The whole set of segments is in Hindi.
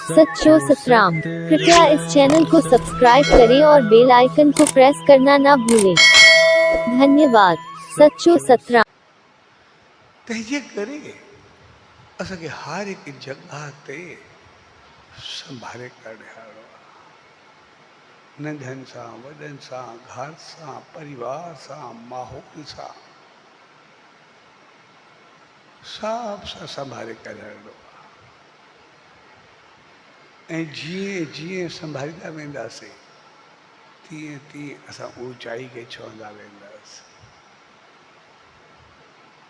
सच्चो सतराम। कृपया इस चैनल को सब्सक्राइब करें और बेल आइकन को प्रेस करना ना भूलें। धन्यवाद। सच्चो सतराम। तहिजे करे असांखे हर एक जगह ते संभाले कढियारो नंढनि सां वॾनि सां घर सां परिवार सां माहौल सां सभ सां संभाले कढियारो ऐं जीअं जीअं संभालींदा वेंदासीं तीअं तीअं असां ऊचाई खे छुहंदा वेंदासीं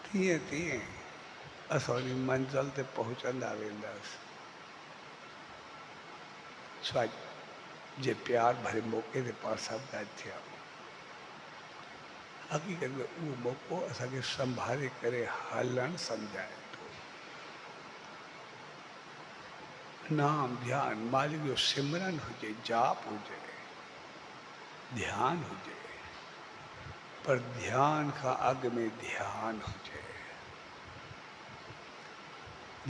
तीअं तीअं असां उन मंज़िल ते पहुचंदा वेंदासीं जे प्यार भरे मौक़े ते पाण सभु गॾु थिया हक़ीक़त में उहो मौक़ो असांखे संभाले करे हलणु सम्झाए थो नाम ध्यान मालिक जो सिमरन हुजे जाप हुजे ध्यान हुजे पर ध्यान खां अॻु में ध्यान हुजे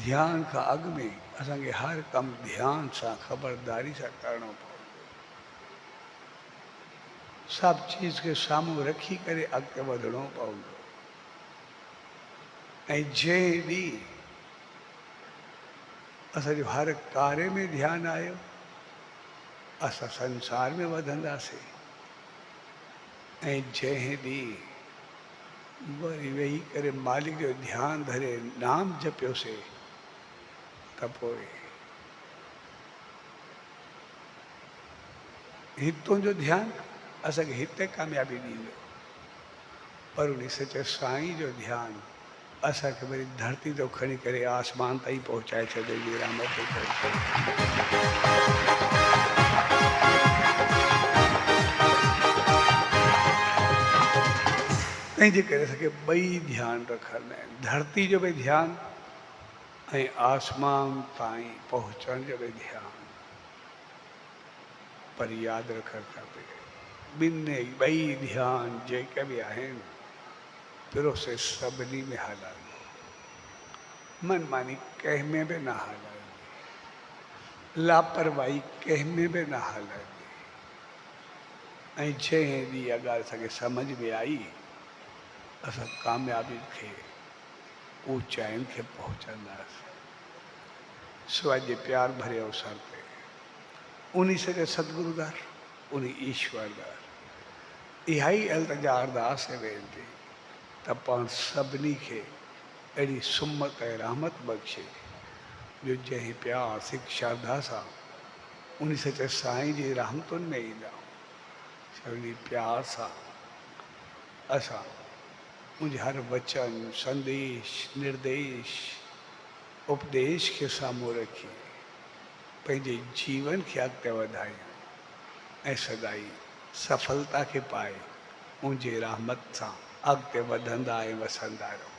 ध्यान खां अॻु में असांखे हर कमु ध्यान सां ख़बरदारी सां करिणो पवंदो सभु चीज़ खे साम्हूं रखी करे अॻिते वधिणो पवंदो ऐं जंहिं ॾींहुं असांजो हर कार्य में ध्यानु आयो असां संसार में वधंदासीं ऐं जंहिं ॾींहुं वरी वेही करे मालिक जो ध्यानु धरे नाम जपियोसीं त पोइ हितों जो ध्यानु असांखे हिते कामयाबी ॾींदो पर उन सचे साईं जो ध्यानु असांखे वरी धरती तो खणी करे आसमान ताईं पहुचाए छॾे जी रहमत तंहिंजे करे असांखे ॿई ध्यानु रखंदा आहिनि धरती जो बि ध्यानु ऐं आसमान ताईं पहुचण जो बि ध्यानु पर यादि रखणु खपे ॿिन्ही ॿई ध्यानु जेके बि आहिनि प्रोसेस सभिनी में हलनि मनमानी कंहिंमें बि न हलनि लापरवाही कंहिंमें बि न हलनि ऐं जंहिं ॾींहुं इहा ॻाल्हि असांखे सम्झ में आई असां कामयाबी खे ऊचाइनि खे पहुचंदासीं सवाइ जे प्यार भरे अवसर ते उन सॼे सतगुरु दर उन ईश्वर दर इहा ई अल्तजा अरदास ऐं वेनती त पाण सभिनी खे अहिड़ी सुमत ऐं रहमत बख़्शे जो जंहिं प्यार सिक श्रद्धा सां उन सचे साईं जी रहमतुनि में ईंदा सभिनी प्यार सां असां मुंहिंजे हर वचन संदेश निर्देश उपदेश खे साम्हूं रखी पंहिंजे जीवन खे अॻिते वधायूं ऐं सदाई सफलता खे पाए मुंहिंजे रहमत सां अॻिते वधंदा ऐं वसंदा रहो